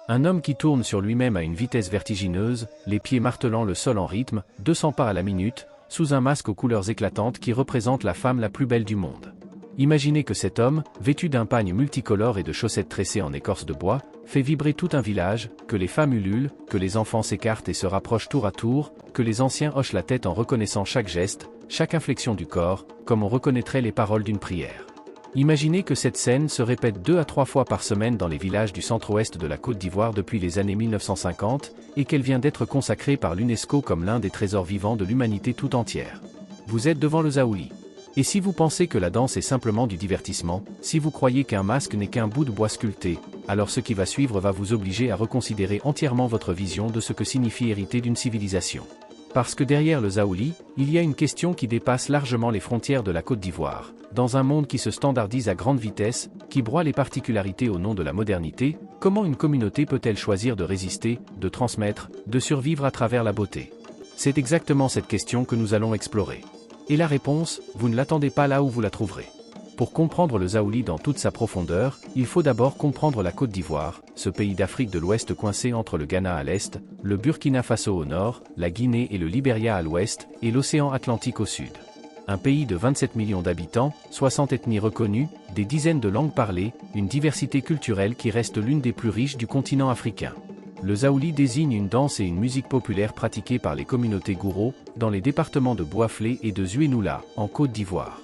Un homme qui tourne sur lui-même à une vitesse vertigineuse, les pieds martelant le sol en rythme, 200 pas à la minute, sous un masque aux couleurs éclatantes qui représente la femme la plus belle du monde. Imaginez que cet homme, vêtu d'un pagne multicolore et de chaussettes tressées en écorce de bois, fait vibrer tout un village, que les femmes ululent, que les enfants s'écartent et se rapprochent tour à tour, que les anciens hochent la tête en reconnaissant chaque geste, chaque inflexion du corps, comme on reconnaîtrait les paroles d'une prière. Imaginez que cette scène se répète 2 à 3 fois par semaine dans les villages du centre-ouest de la Côte d'Ivoire depuis les années 1950, et qu'elle vient d'être consacrée par l'UNESCO comme l'un des trésors vivants de l'humanité tout entière. Vous êtes devant le Zaouli. Et si vous pensez que la danse est simplement du divertissement, si vous croyez qu'un masque n'est qu'un bout de bois sculpté, alors ce qui va suivre va vous obliger à reconsidérer entièrement votre vision de ce que signifie hériter d'une civilisation. Parce que derrière le Zaouli, il y a une question qui dépasse largement les frontières de la Côte d'Ivoire. Dans un monde qui se standardise à grande vitesse, qui broie les particularités au nom de la modernité, comment une communauté peut-elle choisir de résister, de transmettre, de survivre à travers la beauté? C'est exactement cette question que nous allons explorer. Et la réponse, vous ne l'attendez pas là où vous la trouverez. Pour comprendre le Zaouli dans toute sa profondeur, il faut d'abord comprendre la Côte d'Ivoire, ce pays d'Afrique de l'Ouest coincé entre le Ghana à l'est, le Burkina Faso au nord, la Guinée et le Libéria à l'ouest, et l'océan Atlantique au sud. Un pays de 27 millions d'habitants, 60 ethnies reconnues, des dizaines de langues parlées, une diversité culturelle qui reste l'une des plus riches du continent africain. Le Zaouli désigne une danse et une musique populaire pratiquées par les communautés Gouro, dans les départements de Bouaflé et de Zuénoula, en Côte d'Ivoire.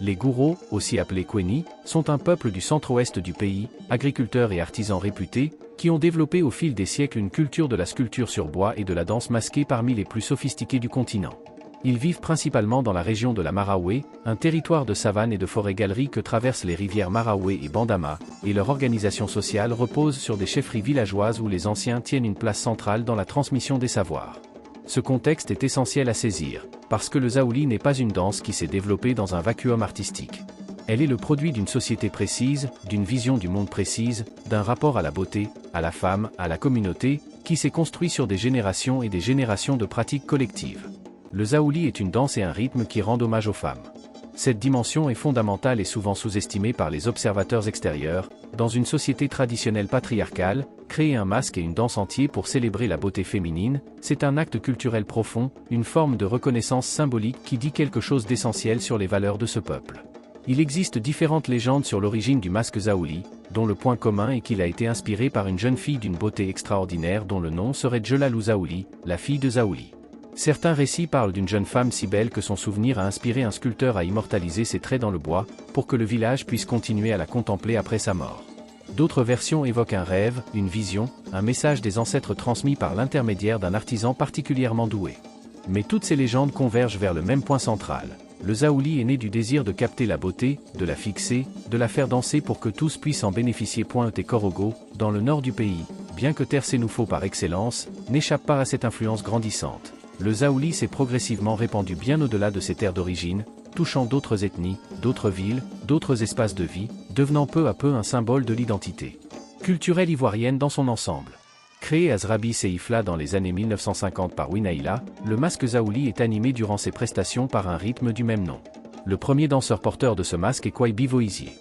Les Gouro, aussi appelés Kweni, sont un peuple du centre-ouest du pays, agriculteurs et artisans réputés, qui ont développé au fil des siècles une culture de la sculpture sur bois et de la danse masquée parmi les plus sophistiquées du continent. Ils vivent principalement dans la région de la Maraoué, un territoire de savane et de forêt-galerie que traversent les rivières Maraoué et Bandama, et leur organisation sociale repose sur des chefferies villageoises où les anciens tiennent une place centrale dans la transmission des savoirs. Ce contexte est essentiel à saisir, parce que le Zaouli n'est pas une danse qui s'est développée dans un vacuum artistique. Elle est le produit d'une société précise, d'une vision du monde précise, d'un rapport à la beauté, à la femme, à la communauté, qui s'est construit sur des générations et des générations de pratiques collectives. Le Zaouli est une danse et un rythme qui rendent hommage aux femmes. Cette dimension est fondamentale et souvent sous-estimée par les observateurs extérieurs. Dans une société traditionnelle patriarcale, créer un masque et une danse entiers pour célébrer la beauté féminine, c'est un acte culturel profond, une forme de reconnaissance symbolique qui dit quelque chose d'essentiel sur les valeurs de ce peuple. Il existe différentes légendes sur l'origine du masque Zaouli, dont le point commun est qu'il a été inspiré par une jeune fille d'une beauté extraordinaire dont le nom serait Djelalou Zaouli, la fille de Zaouli. Certains récits parlent d'une jeune femme si belle que son souvenir a inspiré un sculpteur à immortaliser ses traits dans le bois, pour que le village puisse continuer à la contempler après sa mort. D'autres versions évoquent un rêve, une vision, un message des ancêtres transmis par l'intermédiaire d'un artisan particulièrement doué. Mais toutes ces légendes convergent vers le même point central. Le Zaouli est né du désir de capter la beauté, de la fixer, de la faire danser pour que tous puissent en bénéficier. Korogo, dans le nord du pays, bien que Terre Sénoufo par excellence, n'échappe pas à cette influence grandissante. Le Zaouli s'est progressivement répandu bien au-delà de ses terres d'origine, touchant d'autres ethnies, d'autres villes, d'autres espaces de vie, devenant peu à peu un symbole de l'identité culturelle ivoirienne dans son ensemble. Créé à Zrabi Seifla dans les années 1950 par Winaila, le masque Zaouli est animé durant ses prestations par un rythme du même nom. Le premier danseur porteur de ce masque est Kwaibi Voizier.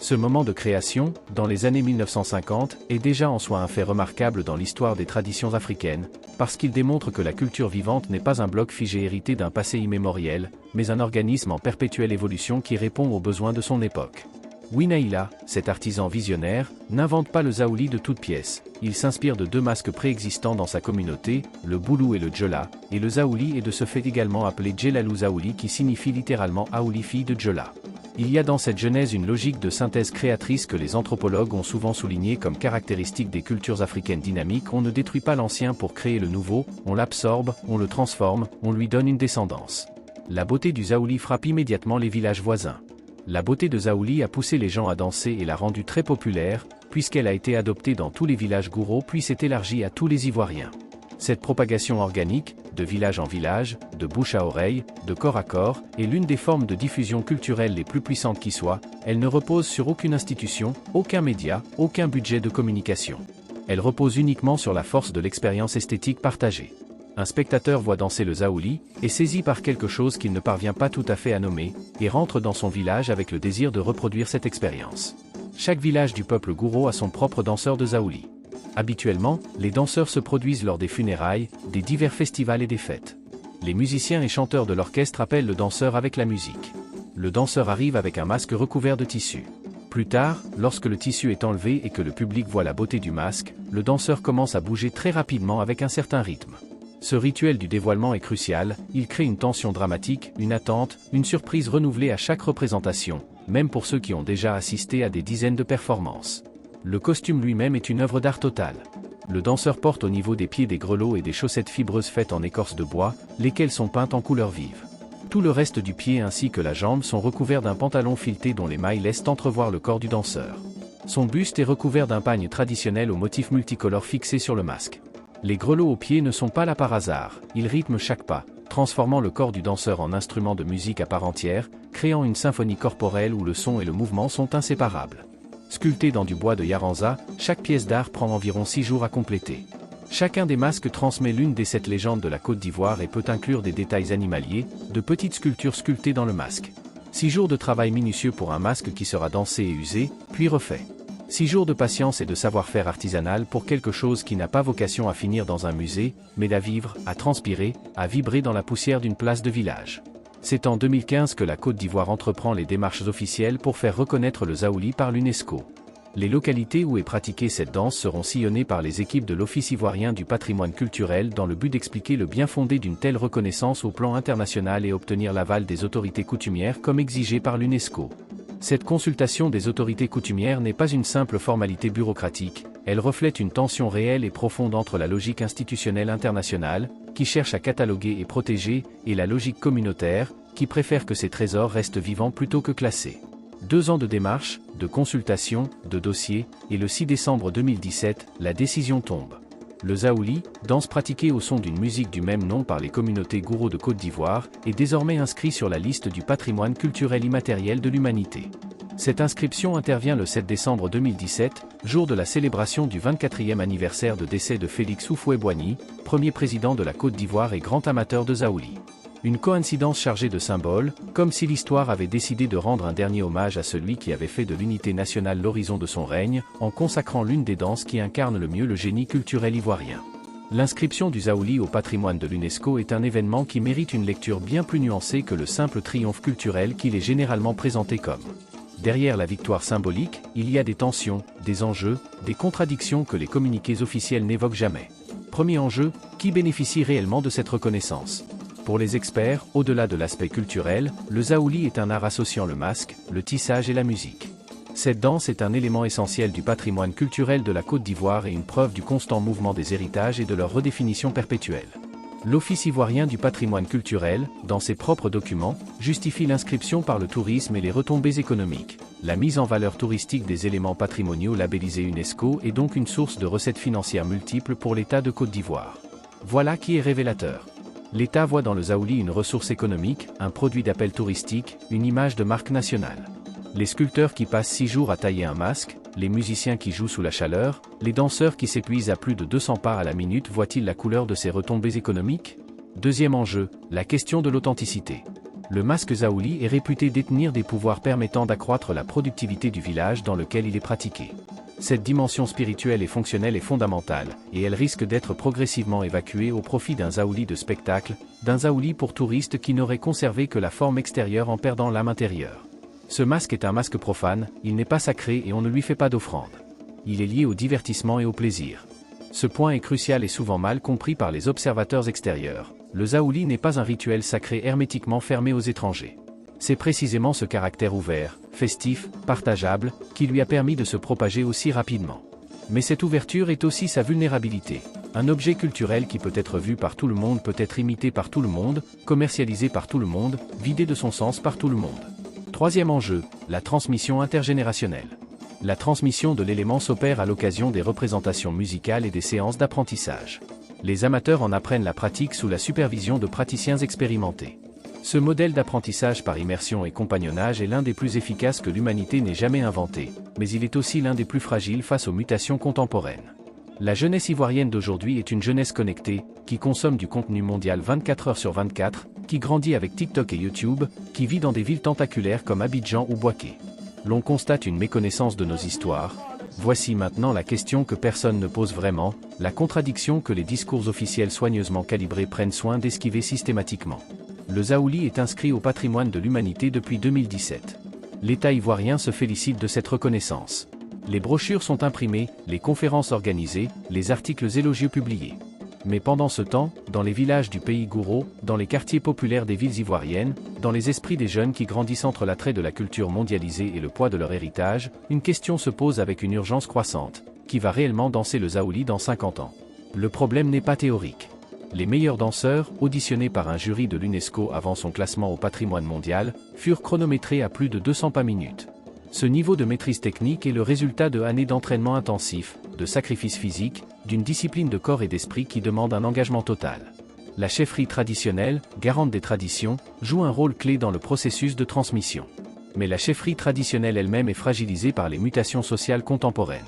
Ce moment de création, dans les années 1950, est déjà en soi un fait remarquable dans l'histoire des traditions africaines, parce qu'il démontre que la culture vivante n'est pas un bloc figé hérité d'un passé immémoriel, mais un organisme en perpétuelle évolution qui répond aux besoins de son époque. Winaila, cet artisan visionnaire, n'invente pas le Zaouli de toutes pièces, il s'inspire de 2 masques préexistants dans sa communauté, le Boulou et le Djola, et le Zaouli est de ce fait également appelé Djelalou Zaouli qui signifie littéralement Aouli fille de Djola. Il y a dans cette genèse une logique de synthèse créatrice que les anthropologues ont souvent soulignée comme caractéristique des cultures africaines dynamiques. On ne détruit pas l'ancien pour créer le nouveau, on l'absorbe, on le transforme, on lui donne une descendance. La beauté du Zaouli frappe immédiatement les villages voisins. La beauté de Zaouli a poussé les gens à danser et l'a rendue très populaire, puisqu'elle a été adoptée dans tous les villages Gouro puis s'est élargie à tous les Ivoiriens. Cette propagation organique, de village en village, de bouche à oreille, de corps à corps, est l'une des formes de diffusion culturelle les plus puissantes qui soient. Elle ne repose sur aucune institution, aucun média, aucun budget de communication. Elle repose uniquement sur la force de l'expérience esthétique partagée. Un spectateur voit danser le Zaouli, est saisi par quelque chose qu'il ne parvient pas tout à fait à nommer, et rentre dans son village avec le désir de reproduire cette expérience. Chaque village du peuple Gouro a son propre danseur de Zaouli. Habituellement, les danseurs se produisent lors des funérailles, des divers festivals et des fêtes. Les musiciens et chanteurs de l'orchestre appellent le danseur avec la musique. Le danseur arrive avec un masque recouvert de tissu. Plus tard, lorsque le tissu est enlevé et que le public voit la beauté du masque, le danseur commence à bouger très rapidement avec un certain rythme. Ce rituel du dévoilement est crucial, il crée une tension dramatique, une attente, une surprise renouvelée à chaque représentation, même pour ceux qui ont déjà assisté à des dizaines de performances. Le costume lui-même est une œuvre d'art totale. Le danseur porte au niveau des pieds des grelots et des chaussettes fibreuses faites en écorce de bois, lesquelles sont peintes en couleurs vives. Tout le reste du pied ainsi que la jambe sont recouverts d'un pantalon fileté dont les mailles laissent entrevoir le corps du danseur. Son buste est recouvert d'un pagne traditionnel aux motifs multicolores fixés sur le masque. Les grelots aux pieds ne sont pas là par hasard, ils rythment chaque pas, transformant le corps du danseur en instrument de musique à part entière, créant une symphonie corporelle où le son et le mouvement sont inséparables. Sculpté dans du bois de Yaranza, chaque pièce d'art prend environ 6 jours à compléter. Chacun des masques transmet l'une des 7 légendes de la Côte d'Ivoire et peut inclure des détails animaliers, de petites sculptures sculptées dans le masque. 6 jours de travail minutieux pour un masque qui sera dansé et usé, puis refait. 6 jours de patience et de savoir-faire artisanal pour quelque chose qui n'a pas vocation à finir dans un musée, mais à vivre, à transpirer, à vibrer dans la poussière d'une place de village. C'est en 2015 que la Côte d'Ivoire entreprend les démarches officielles pour faire reconnaître le Zaouli par l'UNESCO. Les localités où est pratiquée cette danse seront sillonnées par les équipes de l'Office ivoirien du patrimoine culturel dans le but d'expliquer le bien fondé d'une telle reconnaissance au plan international et obtenir l'aval des autorités coutumières comme exigé par l'UNESCO. Cette consultation des autorités coutumières n'est pas une simple formalité bureaucratique, elle reflète une tension réelle et profonde entre la logique institutionnelle internationale, qui cherche à cataloguer et protéger, et la logique communautaire, qui préfère que ces trésors restent vivants plutôt que classés. 2 ans de démarche, de consultation, de dossier, et le 6 décembre 2017, la décision tombe. Le Zaouli, danse pratiquée au son d'une musique du même nom par les communautés gourou de Côte d'Ivoire, est désormais inscrit sur la liste du patrimoine culturel immatériel de l'humanité. Cette inscription intervient le 7 décembre 2017, jour de la célébration du 24e anniversaire de décès de Félix Houphouët-Boigny, premier président de la Côte d'Ivoire et grand amateur de Zaouli. Une coïncidence chargée de symboles, comme si l'histoire avait décidé de rendre un dernier hommage à celui qui avait fait de l'unité nationale l'horizon de son règne, en consacrant l'une des danses qui incarne le mieux le génie culturel ivoirien. L'inscription du Zaouli au patrimoine de l'UNESCO est un événement qui mérite une lecture bien plus nuancée que le simple triomphe culturel qu'il est généralement présenté comme. Derrière la victoire symbolique, il y a des tensions, des enjeux, des contradictions que les communiqués officiels n'évoquent jamais. Premier enjeu, qui bénéficie réellement de cette reconnaissance ? Pour les experts, au-delà de l'aspect culturel, le Zaouli est un art associant le masque, le tissage et la musique. Cette danse est un élément essentiel du patrimoine culturel de la Côte d'Ivoire et une preuve du constant mouvement des héritages et de leur redéfinition perpétuelle. L'Office ivoirien du patrimoine culturel, dans ses propres documents, justifie l'inscription par le tourisme et les retombées économiques. La mise en valeur touristique des éléments patrimoniaux labellisés UNESCO est donc une source de recettes financières multiples pour l'État de Côte d'Ivoire. Voilà qui est révélateur. L'État voit dans le Zaouli une ressource économique, un produit d'appel touristique, une image de marque nationale. Les sculpteurs qui passent 6 jours à tailler un masque, les musiciens qui jouent sous la chaleur, les danseurs qui s'épuisent à plus de 200 pas à la minute voient-ils la couleur de ces retombées économiques ? Deuxième enjeu, la question de l'authenticité. Le masque Zaouli est réputé détenir des pouvoirs permettant d'accroître la productivité du village dans lequel il est pratiqué. Cette dimension spirituelle et fonctionnelle est fondamentale, et elle risque d'être progressivement évacuée au profit d'un Zaouli de spectacle, d'un Zaouli pour touristes qui n'aurait conservé que la forme extérieure en perdant l'âme intérieure. Ce masque est un masque profane, il n'est pas sacré et on ne lui fait pas d'offrande. Il est lié au divertissement et au plaisir. Ce point est crucial et souvent mal compris par les observateurs extérieurs. Le Zaouli n'est pas un rituel sacré hermétiquement fermé aux étrangers. C'est précisément ce caractère ouvert, festif, partageable, qui lui a permis de se propager aussi rapidement. Mais cette ouverture est aussi sa vulnérabilité. Un objet culturel qui peut être vu par tout le monde peut être imité par tout le monde, commercialisé par tout le monde, vidé de son sens par tout le monde. Troisième enjeu, la transmission intergénérationnelle. La transmission de l'élément s'opère à l'occasion des représentations musicales et des séances d'apprentissage. Les amateurs en apprennent la pratique sous la supervision de praticiens expérimentés. Ce modèle d'apprentissage par immersion et compagnonnage est l'un des plus efficaces que l'humanité n'ait jamais inventé, mais il est aussi l'un des plus fragiles face aux mutations contemporaines. La jeunesse ivoirienne d'aujourd'hui est une jeunesse connectée, qui consomme du contenu mondial 24 heures sur 24, qui grandit avec TikTok et YouTube, qui vit dans des villes tentaculaires comme Abidjan ou Bouaké. L'on constate une méconnaissance de nos histoires, Voici maintenant la question que personne ne pose vraiment, la contradiction que les discours officiels soigneusement calibrés prennent soin d'esquiver systématiquement. Le Zaouli est inscrit au patrimoine de l'humanité depuis 2017. L'État ivoirien se félicite de cette reconnaissance. Les brochures sont imprimées, les conférences organisées, les articles élogieux publiés. Mais pendant ce temps, dans les villages du pays Gouro, dans les quartiers populaires des villes ivoiriennes, dans les esprits des jeunes qui grandissent entre l'attrait de la culture mondialisée et le poids de leur héritage, une question se pose avec une urgence croissante. Qui va réellement danser le Zaouli dans 50 ans? Le problème n'est pas théorique. Les meilleurs danseurs, auditionnés par un jury de l'UNESCO avant son classement au patrimoine mondial, furent chronométrés à plus de 200 pas minutes. Ce niveau de maîtrise technique est le résultat de années d'entraînement intensif, de sacrifices physiques, d'une discipline de corps et d'esprit qui demande un engagement total. La chefferie traditionnelle, garante des traditions, joue un rôle clé dans le processus de transmission. Mais la chefferie traditionnelle elle-même est fragilisée par les mutations sociales contemporaines.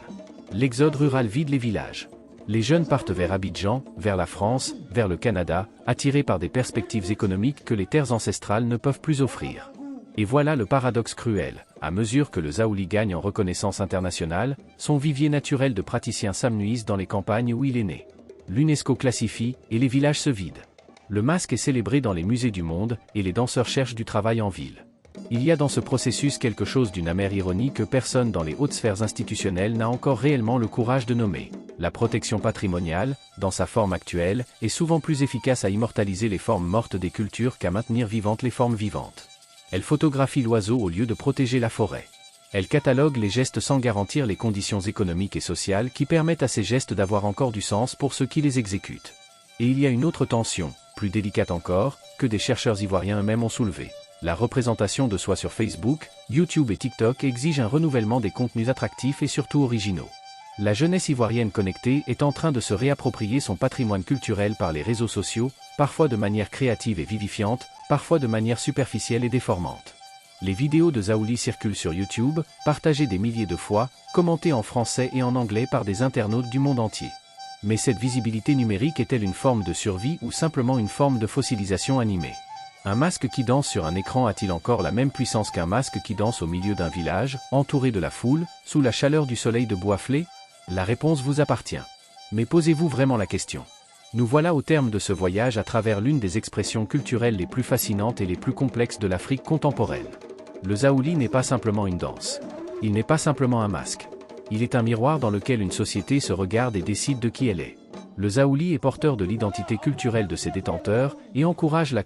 L'exode rural vide les villages. Les jeunes partent vers Abidjan, vers la France, vers le Canada, attirés par des perspectives économiques que les terres ancestrales ne peuvent plus offrir. Et voilà le paradoxe cruel, à mesure que le Zaouli gagne en reconnaissance internationale, son vivier naturel de praticiens s'amenuise dans les campagnes où il est né. L'UNESCO classifie, et les villages se vident. Le masque est célébré dans les musées du monde, et les danseurs cherchent du travail en ville. Il y a dans ce processus quelque chose d'une amère ironie que personne dans les hautes sphères institutionnelles n'a encore réellement le courage de nommer. La protection patrimoniale, dans sa forme actuelle, est souvent plus efficace à immortaliser les formes mortes des cultures qu'à maintenir vivantes les formes vivantes. Elle photographie l'oiseau au lieu de protéger la forêt. Elle catalogue les gestes sans garantir les conditions économiques et sociales qui permettent à ces gestes d'avoir encore du sens pour ceux qui les exécutent. Et il y a une autre tension, plus délicate encore, que des chercheurs ivoiriens eux-mêmes ont soulevée. La représentation de soi sur Facebook, YouTube et TikTok exige un renouvellement des contenus attractifs et surtout originaux. La jeunesse ivoirienne connectée est en train de se réapproprier son patrimoine culturel par les réseaux sociaux, parfois de manière créative et vivifiante, parfois de manière superficielle et déformante. Les vidéos de Zaouli circulent sur YouTube, partagées des milliers de fois, commentées en français et en anglais par des internautes du monde entier. Mais cette visibilité numérique est-elle une forme de survie ou simplement une forme de fossilisation animée? Un masque qui danse sur un écran a-t-il encore la même puissance qu'un masque qui danse au milieu d'un village, entouré de la foule, sous la chaleur du soleil de Boisflé? La réponse vous appartient. Mais posez-vous vraiment la question? Nous voilà au terme de ce voyage à travers l'une des expressions culturelles les plus fascinantes et les plus complexes de l'Afrique contemporaine. Le Zaouli n'est pas simplement une danse. Il n'est pas simplement un masque. Il est un miroir dans lequel une société se regarde et décide de qui elle est. Le Zaouli est porteur de l'identité culturelle de ses détenteurs et encourage la